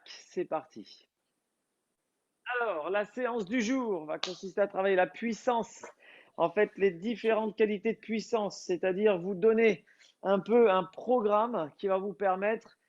C'est parti. Alors, la séance du jour va consister à travailler la puissance. En fait, les différentes qualités de puissance, c'est-à-dire vous donner un peu un programme qui va vous permettre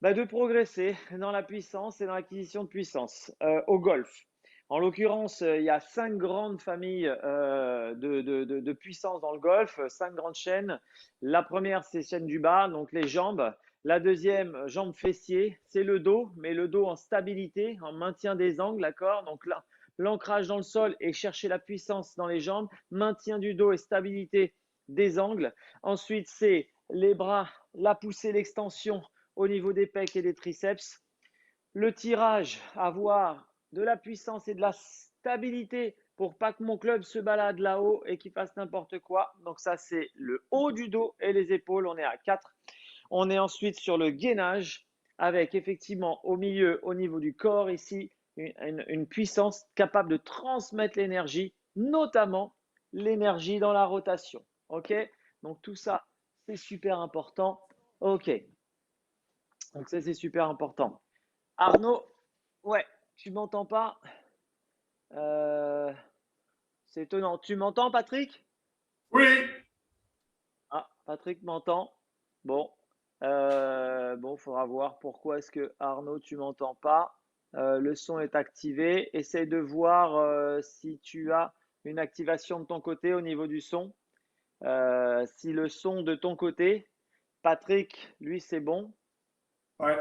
de progresser dans la puissance et dans l'acquisition de puissance au golf. En l'occurrence, il y a 5 grandes familles de puissance dans le golf, 5 grandes chaînes. La première, c'est chaîne du bas, donc les jambes. La deuxième, jambes fessiers, c'est le dos, mais le dos en stabilité, en maintien des angles, d'accord. Donc là, l'ancrage dans le sol et chercher la puissance dans les jambes, maintien du dos et stabilité des angles. Ensuite, c'est les bras, la poussée, l'extension au niveau des pecs et des triceps. Le tirage, avoir de la puissance et de la stabilité pour pas que mon club se balade là-haut et qu'il fasse n'importe quoi. Donc ça, c'est le haut du dos et les épaules. On est à 4. On est ensuite sur le gainage avec effectivement au milieu, au niveau du corps ici, une puissance capable de transmettre l'énergie, notamment l'énergie dans la rotation. OK? Donc tout ça, c'est super important. OK. Donc ça, c'est super important. Arnaud, ouais, tu m'entends pas? Euh, c'est étonnant. Tu m'entends, Patrick? Oui, Ah, Patrick m'entend. Bon, bon, faudra voir pourquoi est-ce que Arnaud, tu m'entends pas. Le son est activé. Essaye de voir si tu as une activation de ton côté au niveau du son. Si le son de ton côté, Patrick, lui, c'est bon. ouais.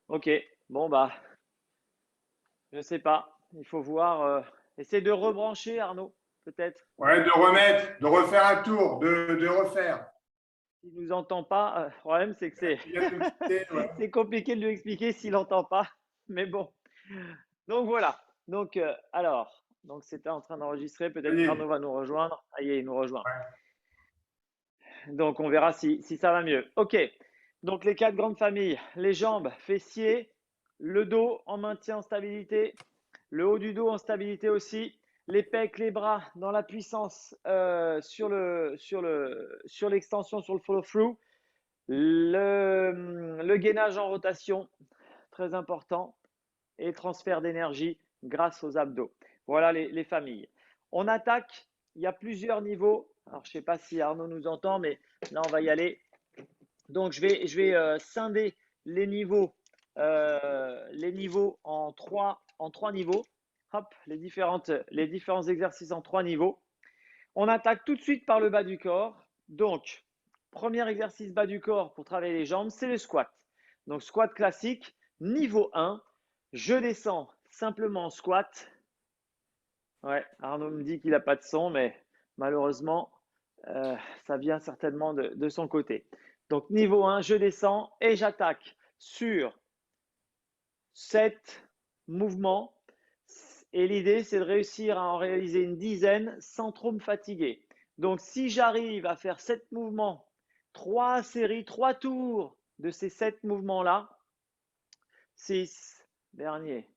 Ok, bon, je sais pas. Il faut voir. Essaye de rebrancher, Arnaud, peut-être. Ouais, de remettre, de refaire un tour, de refaire. S'il nous entend pas, le problème, c'est que Il vient de me quitter, ouais. c'est compliqué de lui expliquer s'il n'entend pas. Mais bon. Donc voilà. Donc, alors, donc c'était en train d'enregistrer. Ça Peut-être y qu'Arnaud est. va nous rejoindre. Ah, il nous rejoint. Ouais. Donc, on verra si ça va mieux. OK. Donc, les 4 grandes familles. Les jambes, fessiers, le dos en maintien en stabilité, le haut du dos en stabilité aussi, les pecs, les bras dans la puissance sur l'extension, sur le follow-through, le gainage en rotation, très important, et transfert d'énergie grâce aux abdos. Voilà les familles. On attaque, il y a plusieurs niveaux. Alors, je ne sais pas si Arnaud nous entend, mais là, on va y aller. Donc, je vais scinder les niveaux en trois niveaux. Hop, les différents exercices en 3 niveaux. On attaque tout de suite par le bas du corps. Donc, premier exercice bas du corps pour travailler les jambes, c'est le squat. Donc, squat classique, niveau 1. Je descends simplement en squat. Ouais, Arnaud me dit qu'il n'a pas de son, mais malheureusement, ça vient certainement de son côté. Donc, niveau 1, je descends et j'attaque sur 7 mouvements. Et l'idée, c'est de réussir à en réaliser une dizaine sans trop me fatiguer. Donc, si j'arrive à faire 7 mouvements, 3 séries, 3 tours de ces 7 mouvements-là, 6, dernier,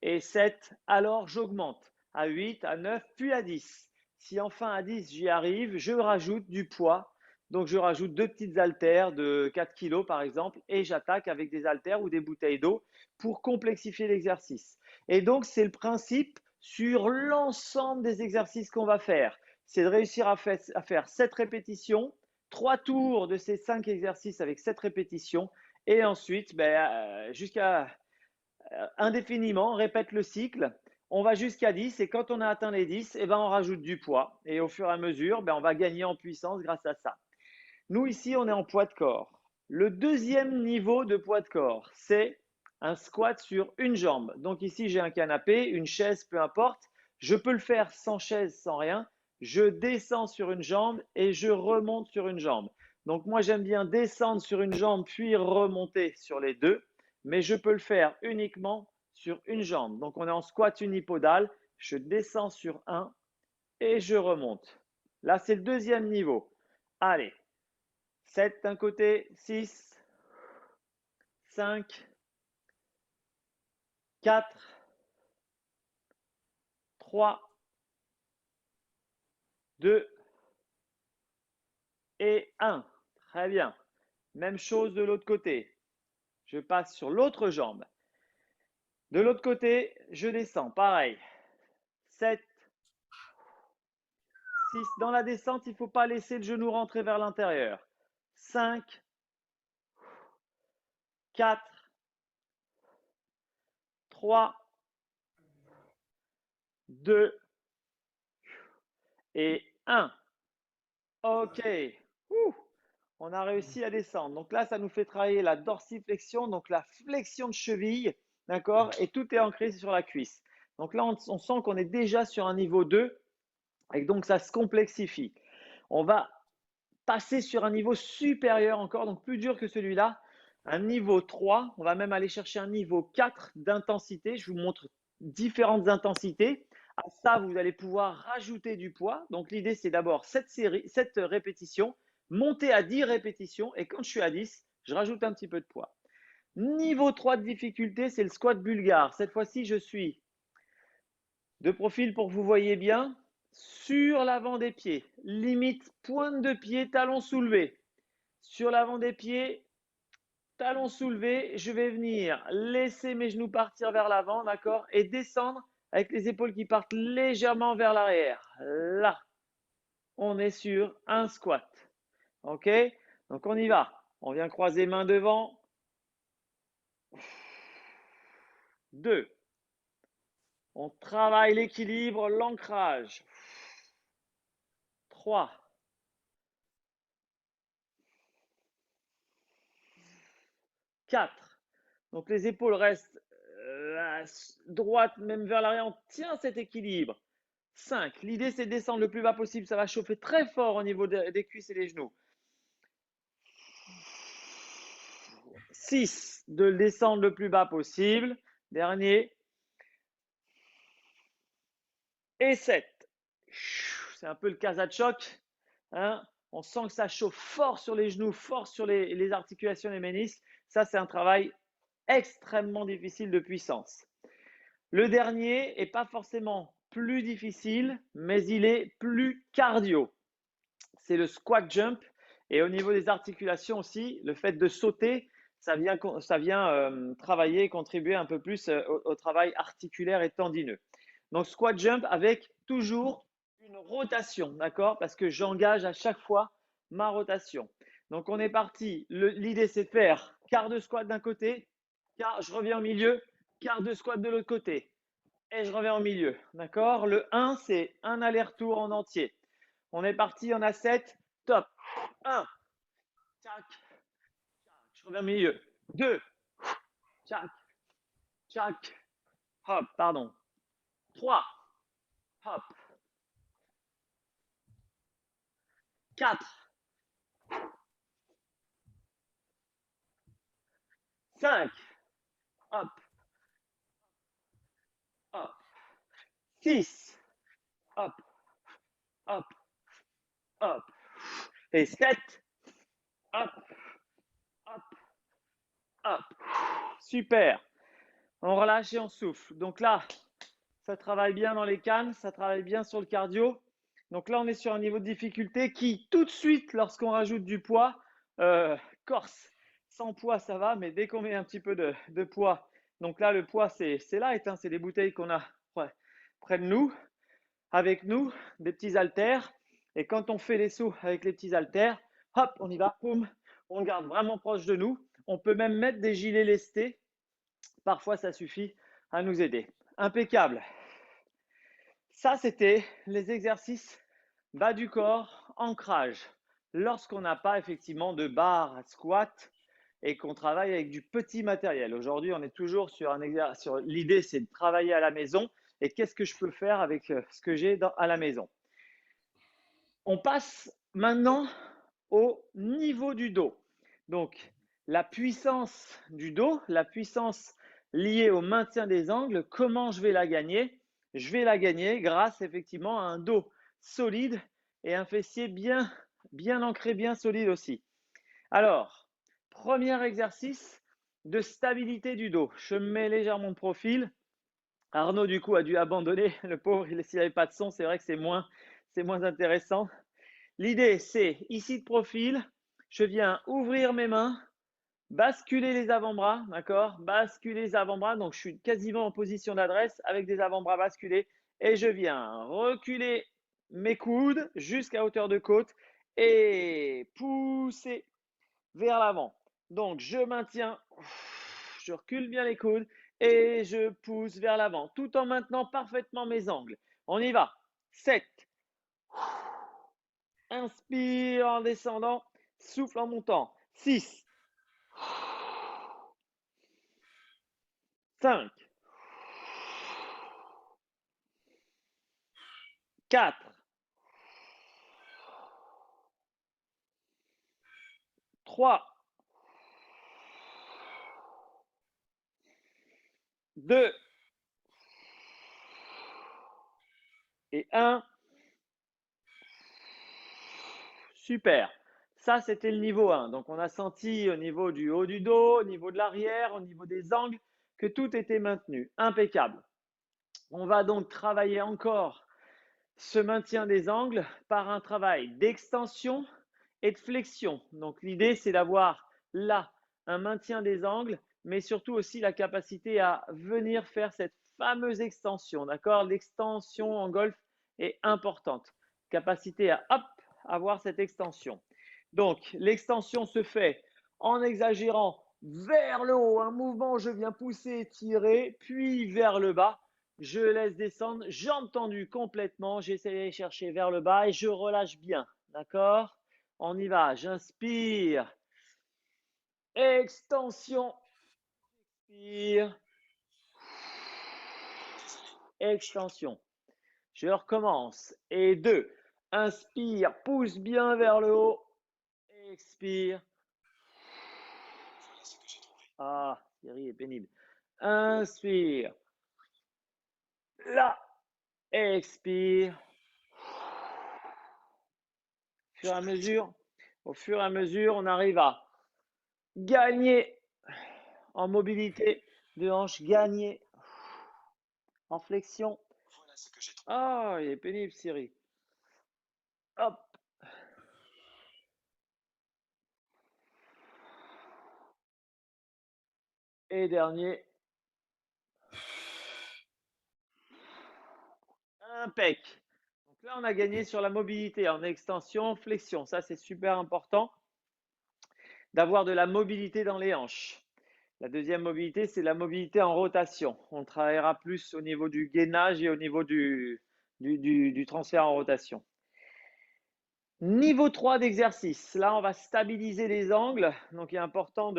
et 7, alors j'augmente à 8, à 9, puis à 10. Si enfin à 10 j'y arrive, je rajoute du poids. Donc je rajoute 2 petites haltères de 4 kg par exemple et j'attaque avec des haltères ou des bouteilles d'eau pour complexifier l'exercice. Et donc c'est le principe sur l'ensemble des exercices qu'on va faire. C'est de réussir à faire 7 répétitions, 3 tours de ces 5 exercices avec 7 répétitions et ensuite jusqu'à indéfiniment, on répète le cycle, on va jusqu'à 10 et quand on a atteint les 10, on rajoute du poids et au fur et à mesure, on va gagner en puissance grâce à ça. Nous ici, on est en poids de corps. Le deuxième niveau de poids de corps, c'est un squat sur une jambe. Donc ici, j'ai un canapé, une chaise, peu importe. Je peux le faire sans chaise, sans rien. Je descends sur une jambe et je remonte sur une jambe. Donc moi, j'aime bien descendre sur une jambe puis remonter sur les deux, mais je peux le faire uniquement sur une jambe. Donc on est en squat unipodal. Je descends sur un et je remonte. Là, c'est le deuxième niveau. Allez, 7 d'un côté, 6, 5, 4, 3, 2 et 1. Très bien. Même chose de l'autre côté. Je passe sur l'autre jambe. De l'autre côté, je descends, pareil. 7, 6. Dans la descente, il ne faut pas laisser le genou rentrer vers l'intérieur. 5, 4, 3, 2 et 1. OK. Ouh, on a réussi à descendre. Donc là, ça nous fait travailler la dorsiflexion, donc la flexion de cheville, d'accord? Et tout est ancré sur la cuisse. Donc là, on sent qu'on est déjà sur un niveau 2 et donc ça se complexifie. On va passer sur un niveau supérieur encore, donc plus dur que celui-là, un niveau 3. On va même aller chercher un niveau 4 d'intensité. Je vous montre différentes intensités. À ça, vous allez pouvoir rajouter du poids. Donc l'idée, c'est d'abord 7 répétitions, monter à 10 répétitions, et quand je suis à 10, je rajoute un petit peu de poids. Niveau 3 de difficulté, c'est le squat bulgare. Cette fois-ci, je suis de profil pour que vous voyez bien, sur l'avant des pieds, limite pointe de pied, talon soulevé. Sur l'avant des pieds, talon soulevé, je vais venir laisser mes genoux partir vers l'avant, d'accord, et descendre avec les épaules qui partent légèrement vers l'arrière. Là, on est sur un squat. OK? Donc on y va. On vient croiser main devant. 2. On travaille l'équilibre, l'ancrage. 3. 4. Donc les épaules restent droites, même vers l'arrière. On tient cet équilibre. 5. L'idée, c'est de descendre le plus bas possible. Ça va chauffer très fort au niveau des cuisses et des genoux. 6. De le descendre le plus bas possible. Dernier. Et 7. C'est un peu le Kazachok. Hein, on sent que ça chauffe fort sur les genoux, fort sur les articulations, les ménisques. Ça, c'est un travail extrêmement difficile de puissance. Le dernier est pas forcément plus difficile, mais il est plus cardio. C'est le squat jump. Et au niveau des articulations aussi, le fait de sauter, ça vient travailler et contribuer un peu plus au travail articulaire et tendineux. Donc, squat jump avec toujours une rotation, d'accord? Parce que j'engage à chaque fois ma rotation. Donc, on est parti. L'idée, c'est de faire quart de squat d'un côté, je reviens au milieu, quart de squat de l'autre côté. Et je reviens au milieu, d'accord? Le 1, c'est un aller-retour en entier. On est parti, on a 7, top. 1, tchac, je reviens au milieu. 2, tchac, tchac, hop, pardon. 3, hop. 4, 5, hop, hop. 6, hop, hop, hop. Et 7, hop, hop, hop. Super. On relâche et on souffle. Donc là, ça travaille bien dans les cannes, ça travaille bien sur le cardio. Donc là, on est sur un niveau de difficulté qui, tout de suite, lorsqu'on rajoute du poids, corse. Sans poids, ça va, mais dès qu'on met un petit peu de poids, donc là, le poids, c'est light, hein, c'est des bouteilles qu'on a près de nous, avec nous, des petits haltères. Et quand on fait les sauts avec les petits haltères, hop, on y va, boum, on garde vraiment proche de nous. On peut même mettre des gilets lestés. Parfois, ça suffit à nous aider. Impeccable. Ça, c'était les exercices bas du corps, ancrage. Lorsqu'on n'a pas effectivement de barre à squat et qu'on travaille avec du petit matériel. Aujourd'hui, on est toujours sur un exercice. L'idée, c'est de travailler à la maison et qu'est-ce que je peux faire avec ce que j'ai à la maison. On passe maintenant au niveau du dos. Donc, la puissance du dos, la puissance liée au maintien des angles, comment je vais la gagner? Je vais la gagner grâce effectivement à un dos solide et un fessier bien ancré, bien solide aussi. Alors, premier exercice de stabilité du dos. Je mets légèrement de profil. Arnaud, du coup, a dû abandonner. Le pauvre, s'il n'avait pas de son, c'est vrai que c'est moins intéressant. L'idée, c'est ici de profil, je viens ouvrir mes mains, basculer les avant-bras, d'accord? Basculer les avant-bras, donc je suis quasiment en position d'adresse avec des avant-bras basculés et je viens reculer mes coudes jusqu'à hauteur de côte et pousser vers l'avant. Donc je maintiens, je recule bien les coudes et je pousse vers l'avant tout en maintenant parfaitement mes angles. On y va. 7. Inspire en descendant, souffle en montant. 6. 5, 4, 3, 2 et 1. Super. Ça, c'était le niveau 1. Donc, on a senti au niveau du haut du dos, au niveau de l'arrière, au niveau des angles, que tout était maintenu. Impeccable. On va donc travailler encore ce maintien des angles par un travail d'extension et de flexion. Donc, l'idée, c'est d'avoir là un maintien des angles, mais surtout aussi la capacité à venir faire cette fameuse extension. D'accord? L'extension en golf est importante. Capacité à hop, avoir cette extension. Donc, l'extension se fait en exagérant vers le haut, un mouvement où je viens pousser, tirer, puis vers le bas. Je laisse descendre, jambes tendues complètement. J'essaie d'aller chercher vers le bas et je relâche bien. D'accord? On y va. J'inspire. Extension. Expire. Extension. Je recommence. Et 2. Inspire. Pousse bien vers le haut. Expire. Ah, Thierry est pénible. Inspire. Là. Expire. Au fur et à mesure, on arrive à gagner en mobilité de hanche, gagner en flexion. Ah, il est pénible, Siri. Hop. Et dernier. Impec. Donc là, on a gagné sur la mobilité en extension, flexion. Ça, c'est super important d'avoir de la mobilité dans les hanches. La deuxième mobilité, c'est la mobilité en rotation. On travaillera plus au niveau du gainage et au niveau du transfert en rotation. Niveau 3 d'exercice. Là, on va stabiliser les angles. Donc, il est important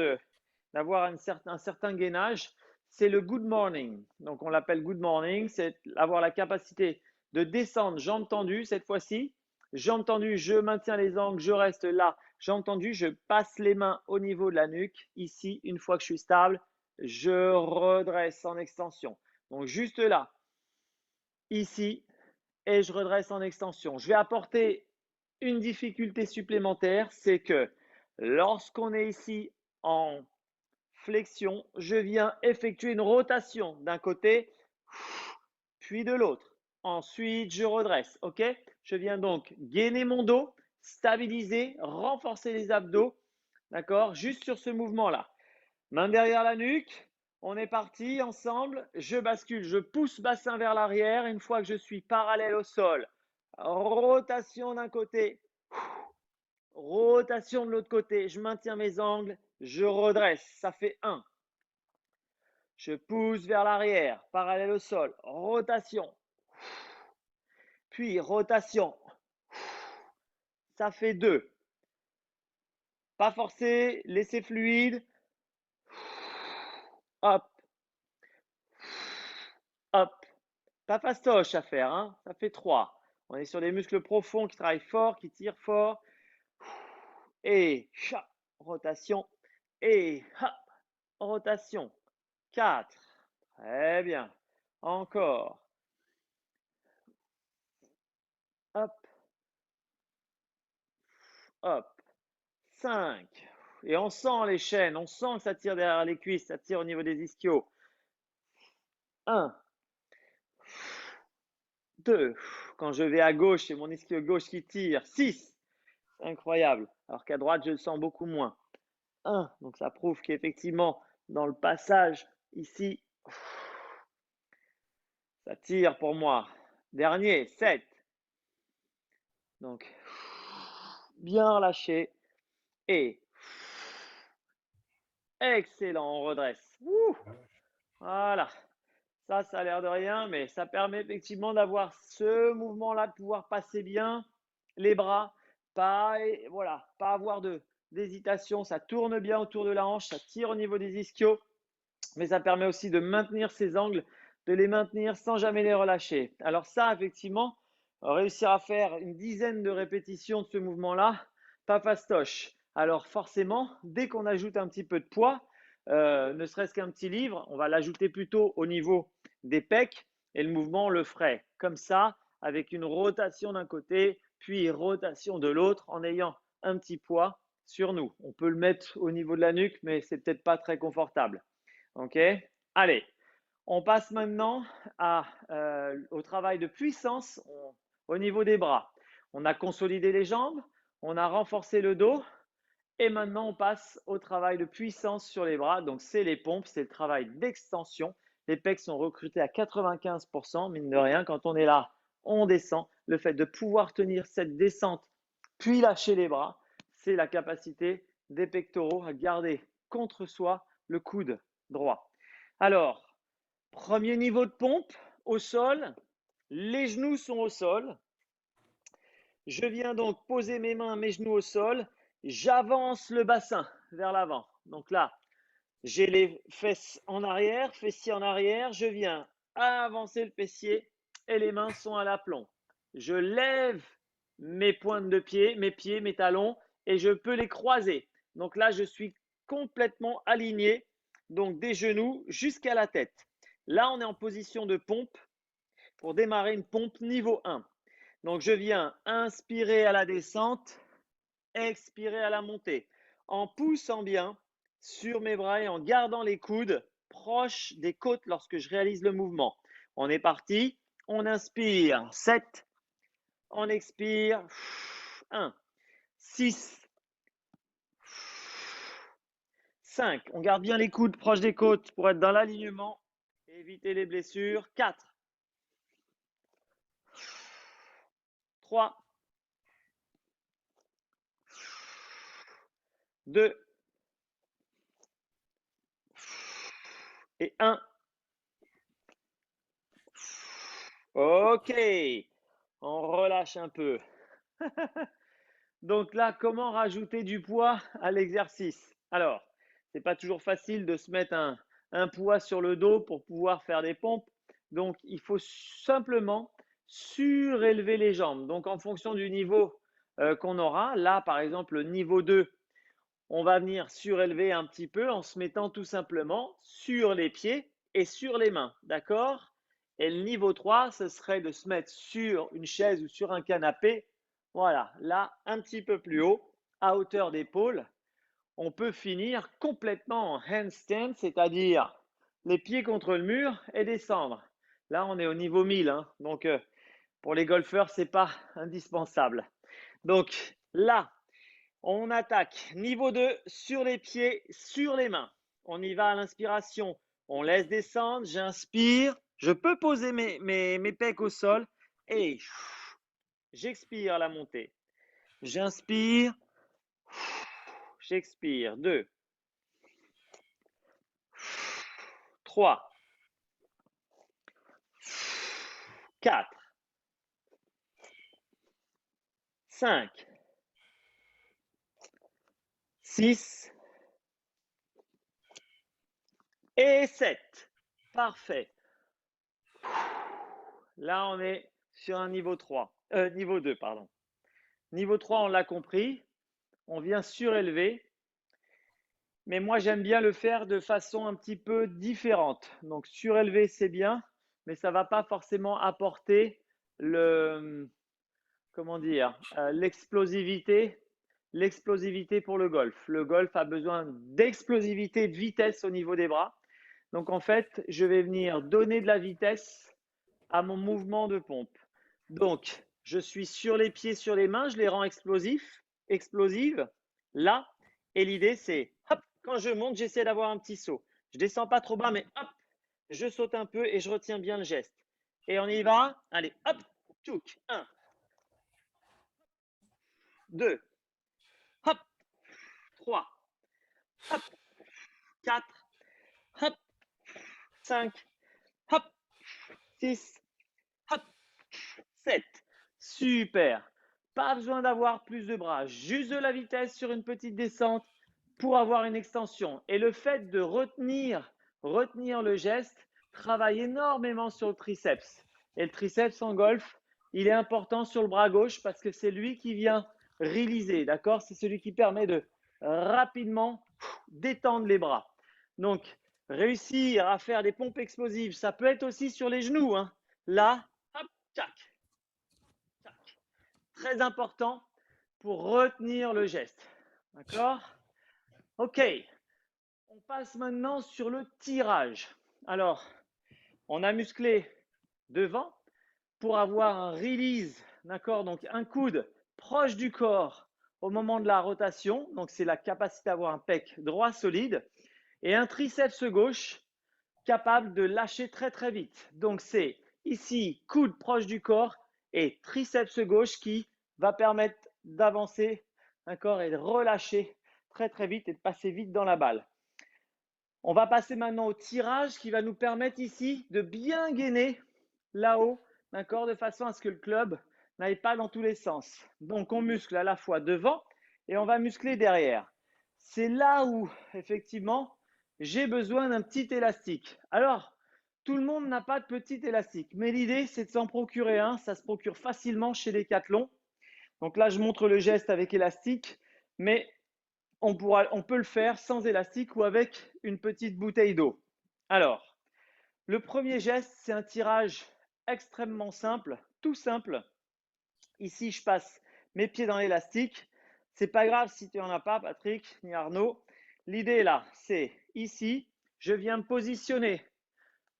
d'avoir un certain gainage. C'est le good morning. Donc, on l'appelle good morning. C'est avoir la capacité de descendre jambes tendues cette fois-ci. Jambes tendues, je maintiens les angles, je reste là. Jambes tendues, je passe les mains au niveau de la nuque. Ici, une fois que je suis stable, je redresse en extension. Donc, juste là, ici, et je redresse en extension. Je vais apporter une difficulté supplémentaire, c'est que lorsqu'on est ici en flexion, je viens effectuer une rotation d'un côté, puis de l'autre. Ensuite, je redresse. OK? Je viens donc gainer mon dos, stabiliser, renforcer les abdos. D'accord? Juste sur ce mouvement-là. Main derrière la nuque. On est parti ensemble. Je bascule, je pousse bassin vers l'arrière. Une fois que je suis parallèle au sol, rotation d'un côté, rotation de l'autre côté. Je maintiens mes angles, je redresse. Ça fait 1. Je pousse vers l'arrière, parallèle au sol, rotation. Puis rotation. Ça fait 2. Pas forcer, laissez fluide. Hop, hop. Pas fastoche à faire, hein. Ça fait 3. On est sur des muscles profonds qui travaillent fort, qui tirent fort. Et rotation. Et hop, rotation. 4. Très bien. Encore. Hop, hop. 5. Et on sent les chaînes, on sent que ça tire derrière les cuisses, ça tire au niveau des ischios. 1. 2. Quand je vais à gauche, c'est mon ischio gauche qui tire. 6. Incroyable. Alors qu'à droite, je le sens beaucoup moins. 1. Donc, ça prouve qu'effectivement, dans le passage ici, ça tire pour moi. Dernier, 7. Donc, bien relâché. Et excellent, on redresse. Voilà. Ça a l'air de rien, mais ça permet effectivement d'avoir ce mouvement-là, de pouvoir passer bien les bras, voilà, pas avoir d'hésitation. Ça tourne bien autour de la hanche, ça tire au niveau des ischios, mais ça permet aussi de maintenir ces angles, de les maintenir sans jamais les relâcher. Alors ça, effectivement, réussir à faire une dizaine de répétitions de ce mouvement-là, pas fastoche. Alors forcément, dès qu'on ajoute un petit peu de poids, ne serait-ce qu'un petit livre, on va l'ajouter plutôt au niveau des pecs et le mouvement on le ferait comme ça, avec une rotation d'un côté, puis rotation de l'autre en ayant un petit poids sur nous. On peut le mettre au niveau de la nuque, mais c'est peut-être pas très confortable. OK? Allez, on passe maintenant au travail de puissance au niveau des bras. On a consolidé les jambes, on a renforcé le dos et maintenant on passe au travail de puissance sur les bras. Donc c'est les pompes, c'est le travail d'extension. Les pecs sont recrutés à 95%, mine de rien. Quand on est là, on descend. Le fait de pouvoir tenir cette descente puis lâcher les bras, c'est la capacité des pectoraux à garder contre soi le coude droit. Alors, premier niveau de pompe au sol, les genoux sont au sol. Je viens donc poser mes mains, mes genoux au sol. J'avance le bassin vers l'avant. Donc là, j'ai les fesses en arrière, fessiers en arrière. Je viens avancer le fessier et les mains sont à l'aplomb. Je lève mes pointes de pied, mes pieds, mes talons et je peux les croiser. Donc là, je suis complètement aligné, donc des genoux jusqu'à la tête. Là, on est en position de pompe pour démarrer une pompe niveau 1. Donc, je viens inspirer à la descente, expirer à la montée, en poussant bien sur mes bras et en gardant les coudes proches des côtes lorsque je réalise le mouvement. On est parti. On inspire 7. On expire 1, 6, 5. On garde bien les coudes proches des côtes pour être dans l'alignement et éviter les blessures. 4, 3, 2 et 1. Ok, on relâche un peu. Donc là, comment rajouter du poids à l'exercice? Alors, c'est pas toujours facile de se mettre un poids sur le dos pour pouvoir faire des pompes. Donc, il faut simplement surélever les jambes. Donc, en fonction du niveau qu'on aura, là, par exemple, le niveau 2, on va venir surélever un petit peu en se mettant tout simplement sur les pieds et sur les mains. D'accord? Et le niveau 3, ce serait de se mettre sur une chaise ou sur un canapé. Voilà, là, un petit peu plus haut, à hauteur d'épaule. On peut finir complètement en handstand, c'est-à-dire les pieds contre le mur et descendre. Là, on est au niveau 1000, hein, donc pour les golfeurs, ce n'est pas indispensable. Donc là, on attaque niveau 2 sur les pieds, sur les mains. On y va à l'inspiration. On laisse descendre, j'inspire. Je peux poser mes pecs au sol et j'expire à la montée. J'inspire, j'expire. 2, 3, 4, 5, 6 et 7. Parfait. Là, on est sur un niveau 3. Niveau 2, pardon. Niveau 3, on l'a compris. On vient surélever. Mais moi, j'aime bien le faire de façon un petit peu différente. Donc, surélever, c'est bien, mais ça ne va pas forcément apporter l'explosivité pour le golf. Le golf a besoin d'explosivité, de vitesse au niveau des bras. Donc, en fait, je vais venir donner de la vitesse à mon mouvement de pompe. Donc, je suis sur les pieds, sur les mains, je les rends explosives, là, Et l'idée, c'est, hop, quand je monte, j'essaie d'avoir un petit saut. Je descends pas trop bas, mais hop, je saute un peu et je retiens bien le geste. Et on y va. Allez, hop, tchouk. 1, 2, hop, 3, hop, 4, hop, 5, hop, 6, hop, 7. Super. Pas besoin d'avoir plus de bras, juste de la vitesse sur une petite descente pour avoir une extension. Et le fait de retenir le geste travaille énormément sur le triceps. Et le triceps en golf, il est important sur le bras gauche parce que c'est lui qui vient réaliser, d'accord? C'est celui qui permet de rapidement détendre les bras. Donc, réussir à faire des pompes explosives, ça peut être aussi sur les genoux, hein. Là, hop, tac, tac. Très important pour retenir le geste. D'accord? OK. On passe maintenant sur le tirage. Alors, on a musclé devant pour avoir un release, d'accord? Donc, un coude proche du corps au moment de la rotation. Donc, c'est la capacité d'avoir un pec droit solide et un triceps gauche capable de lâcher très, très vite. Donc, c'est ici, coude proche du corps et triceps gauche qui va permettre d'avancer, d'accord? Et de relâcher très, très vite et de passer vite dans la balle. On va passer maintenant au tirage qui va nous permettre ici de bien gainer là-haut, d'accord, de façon à ce que le club n'aille pas dans tous les sens. Donc, on muscle à la fois devant et on va muscler derrière. C'est là où, effectivement, j'ai besoin d'un petit élastique. Alors, tout le monde n'a pas de petit élastique, mais l'idée, c'est de s'en procurer un. Ça se procure facilement chez Decathlon. Donc là, je montre le geste avec élastique, mais on peut le faire sans élastique ou avec une petite bouteille d'eau. Alors, le premier geste, c'est un tirage extrêmement simple, tout simple. Ici, je passe mes pieds dans l'élastique. C'est pas grave si tu n'en as pas, Patrick, ni Arnaud. L'idée là, c'est ici, je viens me positionner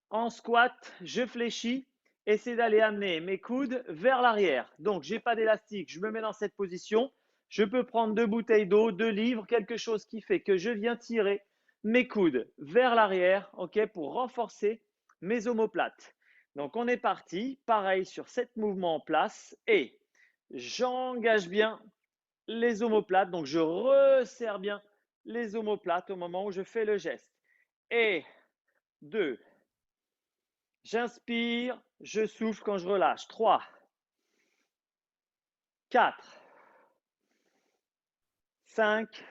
en squat, je fléchis, essaie d'aller amener mes coudes vers l'arrière. Donc, je n'ai pas d'élastique, je me mets dans cette position. Je peux prendre 2 bouteilles d'eau, 2 livres, quelque chose qui fait que je viens tirer mes coudes vers l'arrière, ok, pour renforcer mes omoplates. Donc, on est parti. Pareil sur 7 mouvements en place et j'engage bien les omoplates. Donc, je resserre bien les omoplates au moment où je fais le geste. Et 2, j'inspire, je souffle quand je relâche. 3, 4, 5,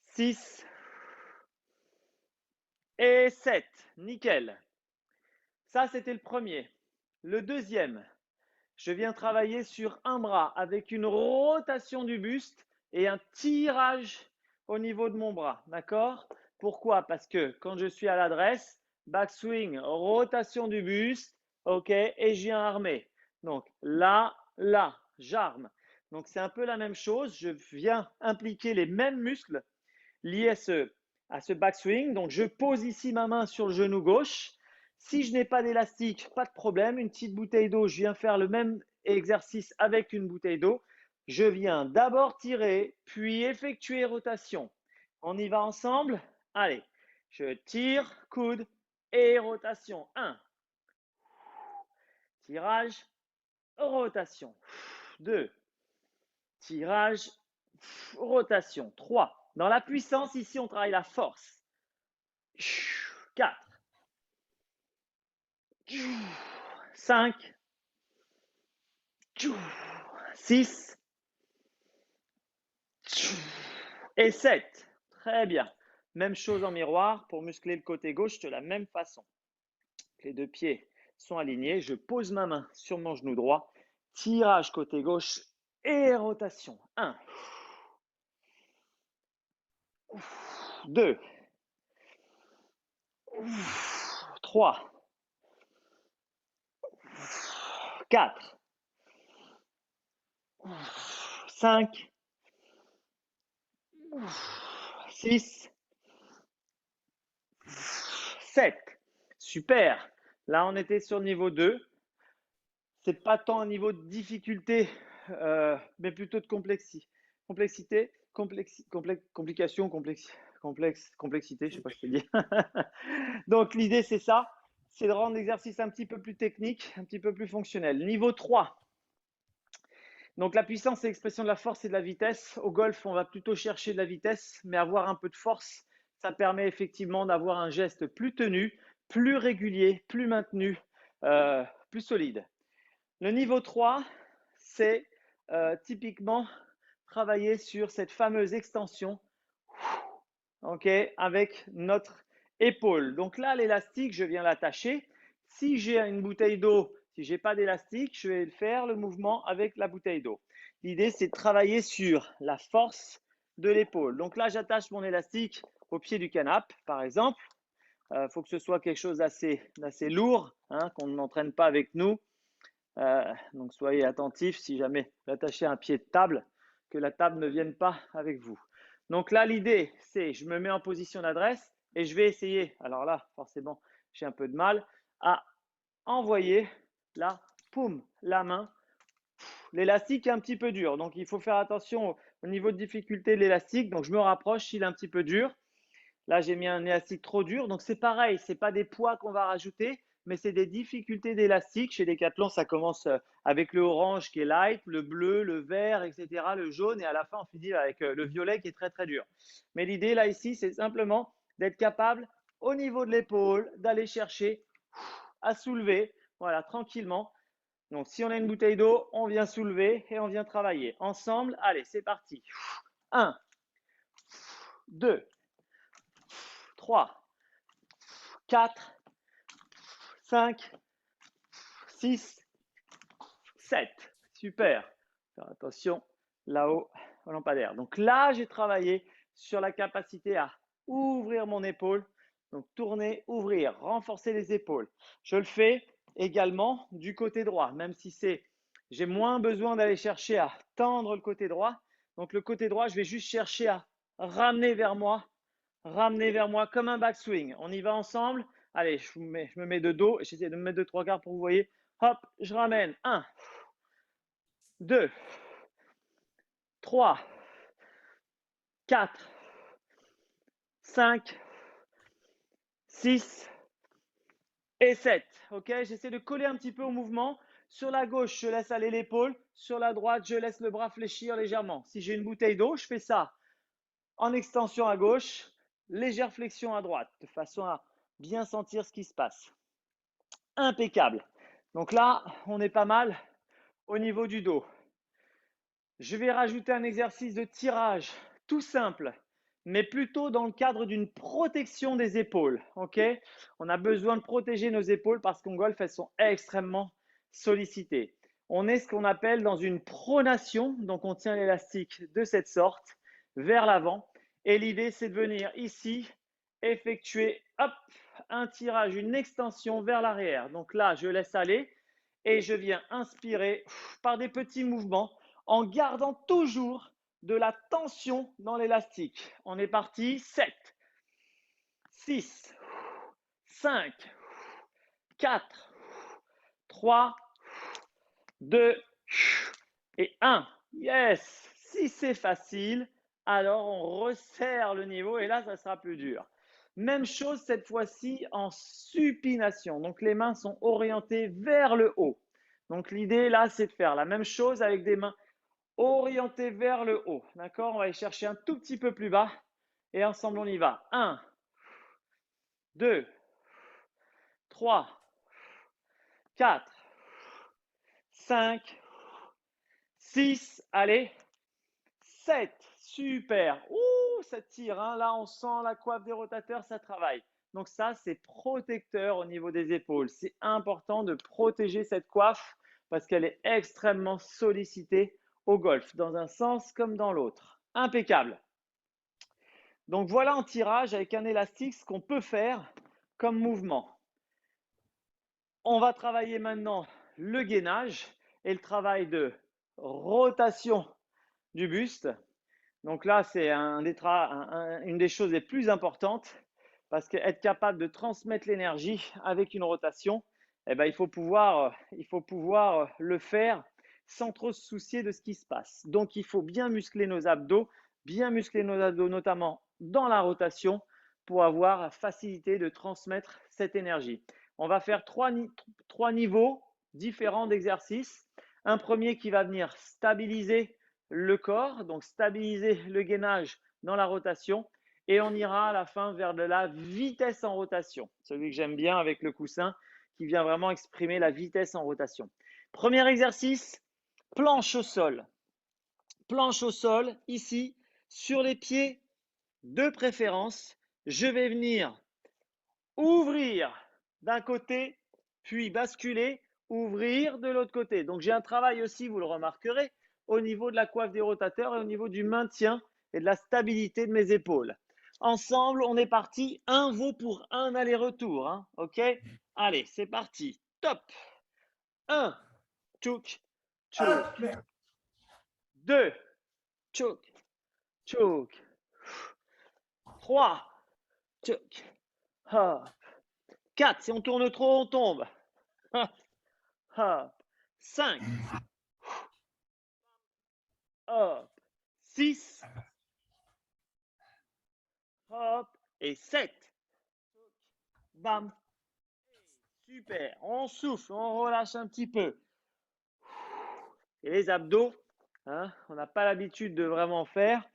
6 et 7. Nickel. Ça, c'était le premier. Le deuxième, je viens travailler sur un bras avec une rotation du buste et un tirage au niveau de mon bras. D'accord? Pourquoi? Parce que quand je suis à l'adresse, backswing, rotation du buste, ok, et je viens armer. Donc là, j'arme. Donc c'est un peu la même chose. Je viens impliquer les mêmes muscles liés à ce backswing. Donc je pose ici ma main sur le genou gauche. Si je n'ai pas d'élastique, pas de problème. Une petite bouteille d'eau, je viens faire le même exercice avec une bouteille d'eau. Je viens d'abord tirer, puis effectuer rotation. On y va ensemble? Allez, je tire, coude et rotation. 1, tirage, rotation. 2, tirage, rotation. 3. Dans la puissance, ici, on travaille la force. 4, 5, 6 et 7. Très bien. Même chose en miroir pour muscler le côté gauche de la même façon. Les deux pieds sont alignés. Je pose ma main sur mon genou droit. Tirage côté gauche et rotation. 1, 2, 3, 4, 5, 6, 7. Super. Là, on était sur niveau 2. C'est pas tant un niveau de difficulté, mais plutôt de complexité. complexité, je ne sais pas ce que je dis. Donc, l'idée, c'est ça, c'est de rendre l'exercice un petit peu plus technique, un petit peu plus fonctionnel. Niveau 3. Donc, la puissance, c'est l'expression de la force et de la vitesse. Au golf, on va plutôt chercher de la vitesse, mais avoir un peu de force, ça permet effectivement d'avoir un geste plus tenu, plus régulier, plus maintenu, plus solide. Le niveau 3, c'est typiquement travailler sur cette fameuse extension avec notre épaule. Donc là, l'élastique, je viens l'attacher. Si j'ai une bouteille d'eau, si je n'ai pas d'élastique, je vais faire le mouvement avec la bouteille d'eau. L'idée, c'est de travailler sur la force de l'épaule. Donc là, j'attache mon élastique au pied du canapé, par exemple. Il faut que ce soit quelque chose d'assez lourd, hein, qu'on n'entraîne pas avec nous. Donc soyez attentifs si jamais vous attachez un pied de table, que la table ne vienne pas avec vous. Donc là, l'idée, c'est je me mets en position d'adresse et je vais essayer, alors là, forcément, j'ai un peu de mal, à envoyer là, poum, la main. L'élastique est un petit peu dur, donc il faut faire attention au niveau de difficulté de l'élastique. Donc je me rapproche s'il est un petit peu dur. Là, j'ai mis un élastique trop dur. Donc c'est pareil, ce n'est pas des poids qu'on va rajouter, mais c'est des difficultés d'élastique. Chez Decathlon, ça commence avec le orange qui est light, le bleu, le vert, etc., le jaune, et à la fin, on finit avec le violet qui est très, très dur. Mais l'idée, là, ici, c'est simplement d'être capable, au niveau de l'épaule, d'aller chercher à soulever, voilà, tranquillement. Donc, si on a une bouteille d'eau, on vient soulever et on vient travailler. Ensemble, allez, c'est parti. 1, 2, 3, 4, 5, 6, 7. Super. Faire attention là-haut au lampadaire. Donc là, j'ai travaillé sur la capacité à ouvrir mon épaule. Donc tourner, ouvrir, renforcer les épaules. Je le fais également du côté droit, même si j'ai moins besoin d'aller chercher à tendre le côté droit. Donc le côté droit, je vais juste chercher à ramener vers moi comme un backswing. On y va ensemble. Allez, je me mets de dos. J'essaie de me mettre de 3/4 pour que vous voyez. Hop, je ramène. 1, 2, 3, 4, 5, 6 et 7. Ok, j'essaie de coller un petit peu au mouvement. Sur la gauche, je laisse aller l'épaule. Sur la droite, je laisse le bras fléchir légèrement. Si j'ai une bouteille d'eau, je fais ça en extension à gauche, légère flexion à droite, de façon à bien sentir ce qui se passe. Impeccable. Donc là, on est pas mal au niveau du dos. Je vais rajouter un exercice de tirage tout simple, mais plutôt dans le cadre d'une protection des épaules. Okay, on a besoin de protéger nos épaules parce qu'en golf, elles sont extrêmement sollicitées. On est ce qu'on appelle dans une pronation, donc on tient l'élastique de cette sorte vers l'avant. Et l'idée, c'est de venir ici effectuer un tirage, une extension vers l'arrière. Donc là, je laisse aller et je viens inspirer par des petits mouvements en gardant toujours de la tension dans l'élastique. On est parti. 7, 6, 5, 4, 3, 2 et 1. Yes! Si c'est facile, alors on resserre le niveau et là, ça sera plus dur. Même chose cette fois-ci en supination. Donc les mains sont orientées vers le haut. Donc l'idée là, c'est de faire la même chose avec des mains orientées vers le haut. D'accord? On va aller chercher un tout petit peu plus bas et ensemble on y va. 1, 2, 3, 4, 5, 6, allez, 7, super. Ouh, ça tire, hein. Là on sent la coiffe des rotateurs, ça travaille. Donc ça, c'est protecteur au niveau des épaules. C'est important de protéger cette coiffe parce qu'elle est extrêmement sollicitée au golf, dans un sens comme dans l'autre. Impeccable. Donc voilà en tirage avec un élastique ce qu'on peut faire comme mouvement. On va travailler maintenant le gainage et le travail de rotation du buste. Donc là, c'est une des choses les plus importantes parce qu'être capable de transmettre l'énergie avec une rotation, eh ben, il faut pouvoir le faire sans trop se soucier de ce qui se passe. Donc, il faut bien muscler nos abdos bien muscler nos abdos, notamment dans la rotation, pour avoir la facilité de transmettre cette énergie. On va faire trois niveaux différents d'exercices. Un premier qui va venir stabiliser le corps, donc stabiliser le gainage dans la rotation. Et on ira à la fin vers de la vitesse en rotation. Celui que j'aime bien avec le coussin qui vient vraiment exprimer la vitesse en rotation. Premier exercice, planche au sol. Planche au sol, ici, sur les pieds de préférence. Je vais venir ouvrir d'un côté, puis basculer, ouvrir de l'autre côté. Donc j'ai un travail aussi, vous le remarquerez, au niveau de la coiffe des rotateurs et au niveau du maintien et de la stabilité de mes épaules. Ensemble, on est parti. Un vaut pour un aller-retour. Hein, ok? Allez, c'est parti. Top. 1, tchouk, tchouk. 2, tchouk, tchouk. 3, tchouk. Hop. 4, si on tourne trop, on tombe. Hop. Hop. 5. Hop. 6. Hop. Et 7. Bam. Super. On souffle, on relâche un petit peu. Et les abdos, hein, on n'a pas l'habitude de vraiment faire.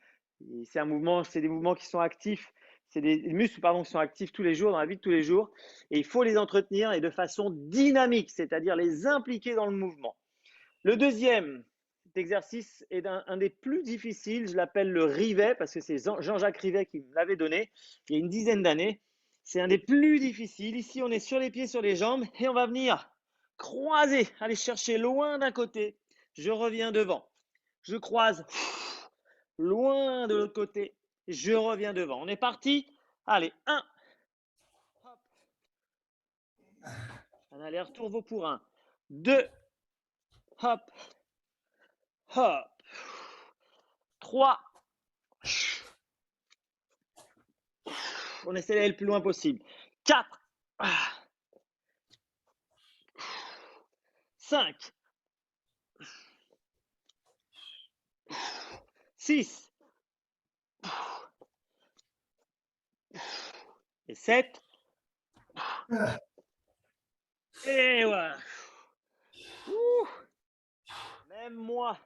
C'est des mouvements qui sont actifs. C'est des muscles qui sont actifs tous les jours, dans la vie de tous les jours. Et il faut les entretenir et de façon dynamique, c'est-à-dire les impliquer dans le mouvement. Le deuxième exercice est un des plus difficiles. Je l'appelle le rivet parce que c'est Jean-Jacques Rivet qui me l'avait donné il y a une dizaine d'années. C'est un des plus difficiles. Ici, on est sur les pieds, sur les jambes et on va venir croiser, aller chercher loin d'un côté. Je reviens devant. Je croise loin de l'autre côté. Je reviens devant. On est parti. Allez, 1. Un aller-retour vaut pour 1. 2. Hop. Hop. 3. On essaie d'aller le plus loin possible. 4. 5. 6. Et 7. Et voilà. Même moi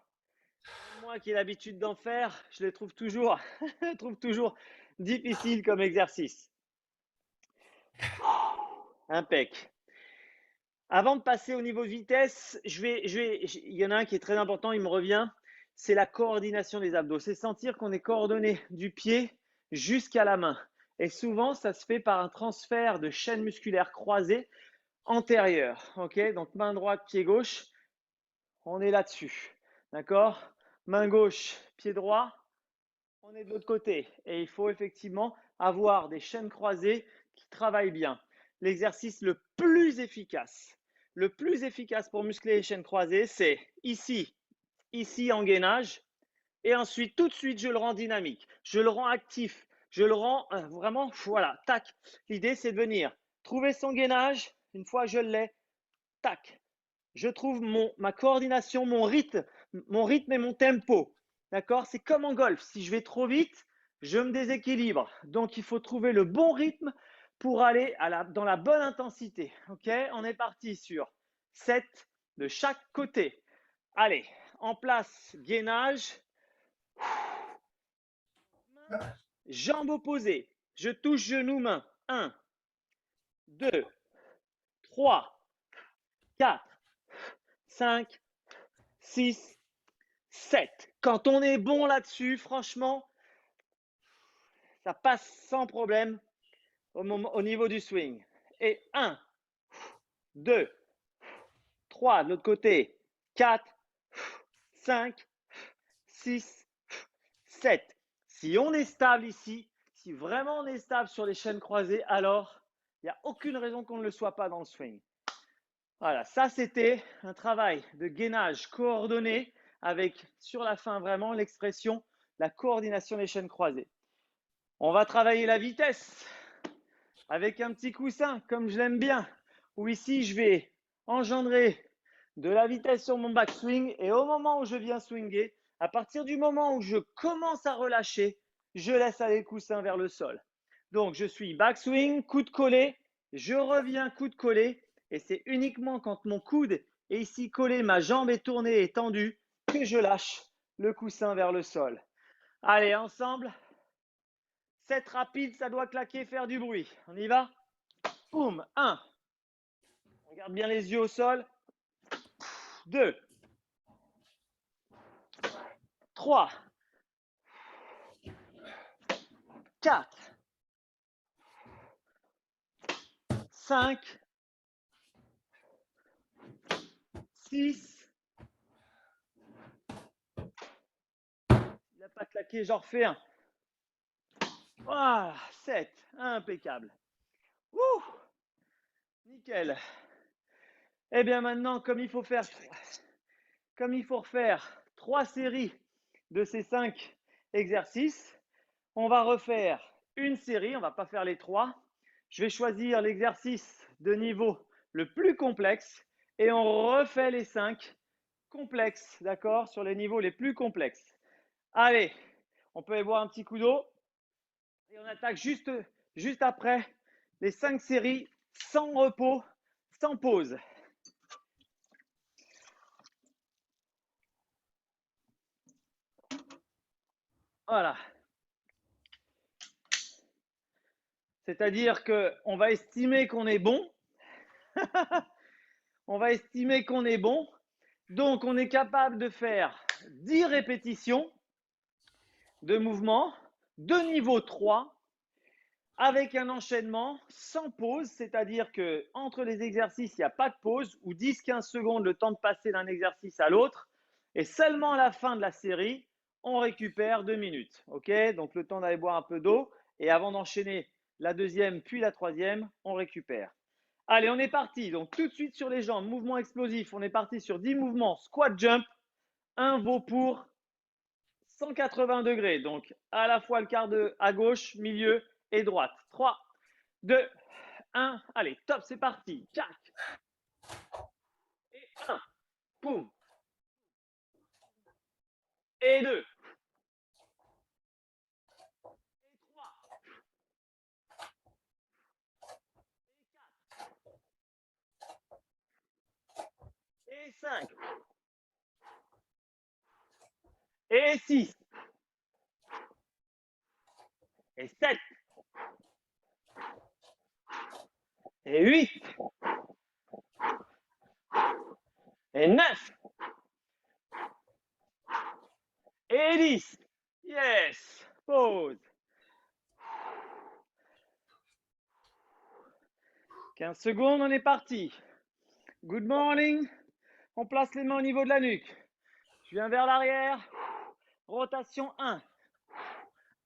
qui ai l'habitude d'en faire, je les trouve toujours, difficiles comme exercice. Impec. Avant de passer au niveau vitesse, il y en a un qui est très important, il me revient, c'est la coordination des abdos. C'est sentir qu'on est coordonné du pied jusqu'à la main. Et souvent, ça se fait par un transfert de chaîne musculaire croisée antérieure. Ok, donc main droite, pied gauche, on est là-dessus. D'accord? Main gauche, pied droit, on est de l'autre côté. Et il faut effectivement avoir des chaînes croisées qui travaillent bien. L'exercice le plus efficace pour muscler les chaînes croisées, c'est ici en gainage. Et ensuite, tout de suite, je le rends dynamique. Je le rends actif. Je le rends vraiment, voilà, tac. L'idée, c'est de venir trouver son gainage. Une fois je l'ai, tac. Je trouve ma coordination, mon rythme et mon tempo. D'accord? C'est comme en golf. Si je vais trop vite, je me déséquilibre. Donc, il faut trouver le bon rythme pour aller dans la bonne intensité. OK? On est parti sur 7 de chaque côté. Allez, en place, gainage. Jambes opposées. Je touche genou, main. 1, 2, 3, 4, 5, 6, 7. Quand on est bon là-dessus, franchement, ça passe sans problème au niveau du swing. Et 1, 2, 3, de l'autre côté, 4, 5, 6, 7. Si on est stable ici, si vraiment on est stable sur les chaînes croisées, alors il n'y a aucune raison qu'on ne le soit pas dans le swing. Voilà, ça c'était un travail de gainage coordonné avec sur la fin vraiment l'expression, la coordination des chaînes croisées. On va travailler la vitesse avec un petit coussin comme je l'aime bien, où ici je vais engendrer de la vitesse sur mon backswing et au moment où je viens swinger, À partir du moment où je commence à relâcher, je laisse aller le coussin vers le sol. Donc, je suis backswing, coude collé, je reviens coude collé, et c'est uniquement quand mon coude est ici collé, ma jambe est tournée et tendue, que je lâche le coussin vers le sol. Allez, ensemble. 7 rapides, ça doit claquer, faire du bruit. On y va? Boum, 1. On garde bien les yeux au sol. 2. 3. 4. 5. 6. Il n'a pas claqué, j'en refais un. Voilà, 7. Impeccable. Ouh, nickel. Eh bien maintenant, comme il faut refaire 3 séries de ces 5 exercices, on va refaire une série, on ne va pas faire les 3. Je vais choisir l'exercice de niveau le plus complexe et on refait les 5 complexes, d'accord, sur les niveaux les plus complexes. Allez, on peut aller boire un petit coup d'eau et on attaque juste après les 5 séries sans repos, sans pause. Voilà. C'est-à-dire qu'on va estimer qu'on est bon. On va estimer qu'on est bon. Donc, on est capable de faire 10 répétitions de mouvements de niveau 3 avec un enchaînement sans pause, c'est-à-dire que entre les exercices, il n'y a pas de pause ou 10-15 secondes le temps de passer d'un exercice à l'autre. Et seulement à la fin de la série, on récupère 2 minutes. OK? Donc, le temps d'aller boire un peu d'eau. Et avant d'enchaîner la deuxième puis la troisième, on récupère. Allez, on est parti. Donc, tout de suite sur les jambes, mouvement explosif. On est parti sur 10 mouvements squat jump. Un vaut pour 180 degrés. Donc, à la fois le quart à gauche, milieu et droite. 3, 2, 1. Allez, top, c'est parti. 4. Et 1. Boum. Et 2. Et 3. Et 4. Et 5. Et 6. Et 7. Et 8. Et 9. Et 10. Yes. Pause. 15 secondes, on est parti. Good morning. On place les mains au niveau de la nuque. Je viens vers l'arrière. Rotation 1.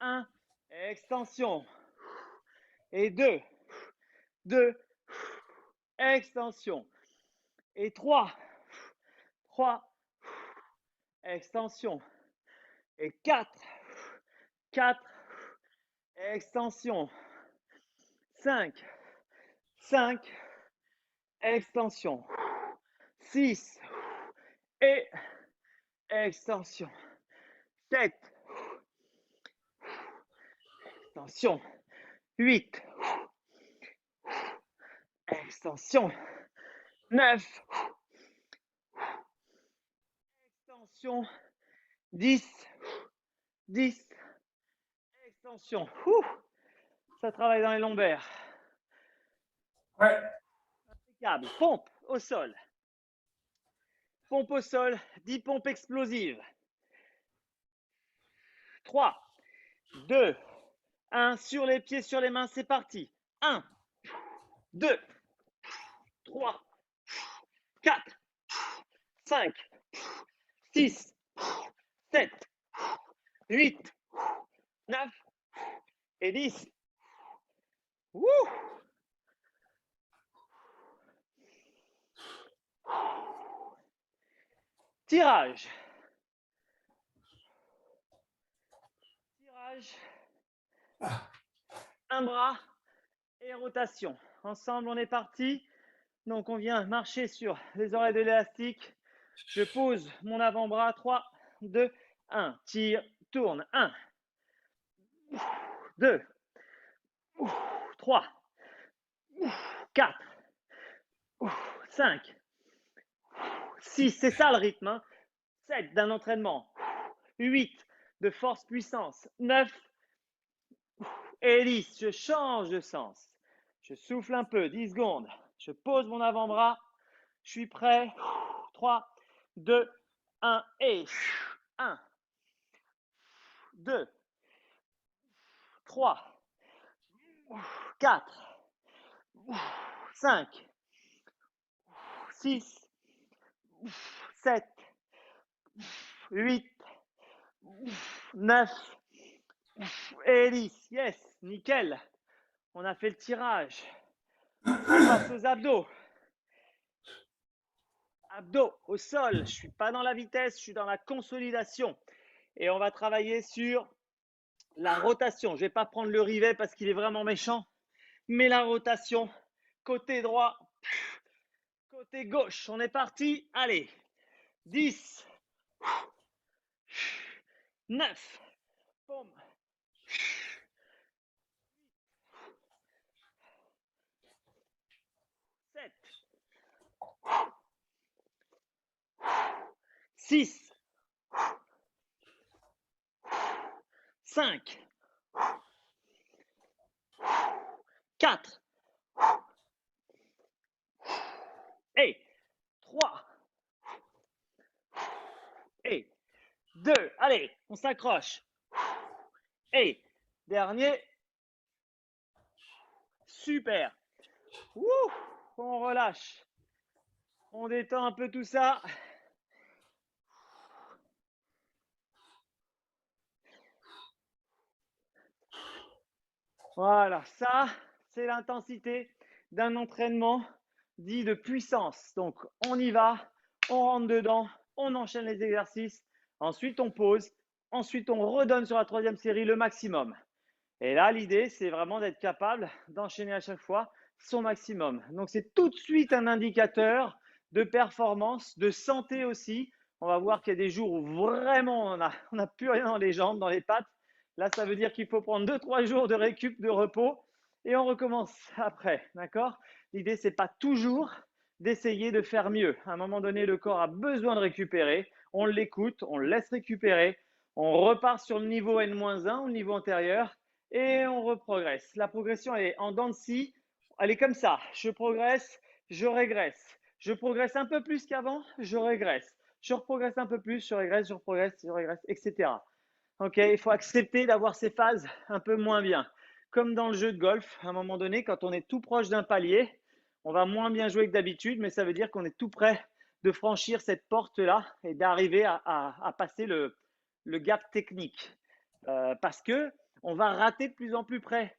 1. Extension. Et 2. 2. Extension. Et 3. 3. Extension. Et 4. 4. Extension. 5. 5. Extension. 6. Et extension. 7. Extension. 8. Extension. 9. Extension. 10. 10. Extension. Ça travaille dans les lombaires. Ouais. Impeccable. Pompe au sol. Pompe au sol. 10 pompes explosives. 3, 2, 1. Sur les pieds, sur les mains, c'est parti. 1, 2, 3, 4, 5, 6, 7, 8, 9 et 10. Wouh! Tirage. Tirage. Un bras et rotation. Ensemble, on est parti. Donc, on vient marcher sur les oreilles de l'élastique. Je pose mon avant-bras. 3, 2, 1, tire, tourne. 1, 2, 3, 4, 5, 6, c'est ça le rythme, hein. 7 d'un entraînement, 8 de force puissance, 9 et 10, je change de sens. Je souffle un peu, 10 secondes. Je pose mon avant-bras, je suis prêt. 3, 2, 1 et 1, 2, 3, 4, 5, 6, 7, 8, 9 et 10. Yes, nickel. On a fait le tirage. On passe aux abdos. Abdos au sol. Je ne suis pas dans la vitesse, je suis dans la consolidation. Et on va travailler sur la rotation. Je ne vais pas prendre le rivet parce qu'il est vraiment méchant. Mais la rotation, côté droit, côté gauche. On est parti. Allez. 10, 9, boum, 7, 6, 5, 4 et 3 et 2. Allez, on s'accroche. Et dernier. Super. Ouh, on relâche. On détend un peu tout ça. Voilà, ça, c'est l'intensité d'un entraînement dit de puissance. Donc, on y va, on rentre dedans, on enchaîne les exercices, ensuite on pose, ensuite on redonne sur la troisième série le maximum. Et là, l'idée, c'est vraiment d'être capable d'enchaîner à chaque fois son maximum. Donc, c'est tout de suite un indicateur de performance, de santé aussi. On va voir qu'il y a des jours où vraiment on n'a plus rien dans les jambes, dans les pattes. Là, ça veut dire qu'il faut prendre 2-3 jours de récup, de repos et on recommence après. D'accord? L'idée, c'est pas toujours d'essayer de faire mieux. À un moment donné, le corps a besoin de récupérer. On l'écoute, on le laisse récupérer. On repart sur le niveau N-1 ou le niveau antérieur et on reprogresse. La progression, elle est en dents de scie. Elle est comme ça. Je progresse, je régresse. Je progresse un peu plus qu'avant, je régresse. Je reprogresse un peu plus, je régresse, je régresse, etc. Ok, il faut accepter d'avoir ces phases un peu moins bien. Comme dans le jeu de golf, à un moment donné, quand on est tout proche d'un palier, on va moins bien jouer que d'habitude, mais ça veut dire qu'on est tout près de franchir cette porte-là et d'arriver à passer le gap technique. Parce que on va rater de plus en plus près.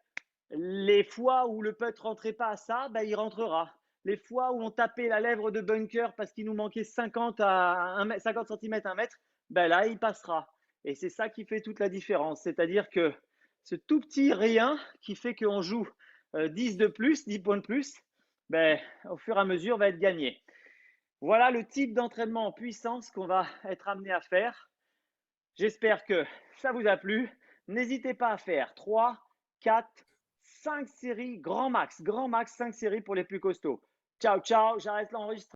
Les fois où le putt rentrait pas à ça, ben, il rentrera. Les fois où on tapait la lèvre de bunker parce qu'il nous manquait 50 cm, 1 mètre, ben là, il passera. Et c'est ça qui fait toute la différence. C'est-à-dire que ce tout petit rien qui fait qu'on joue 10 de plus, 10 points de plus, ben, au fur et à mesure, va être gagné. Voilà le type d'entraînement en puissance qu'on va être amené à faire. J'espère que ça vous a plu. N'hésitez pas à faire 3, 4, 5 séries, grand max 5 séries pour les plus costauds. Ciao, ciao, j'arrête l'enregistrement.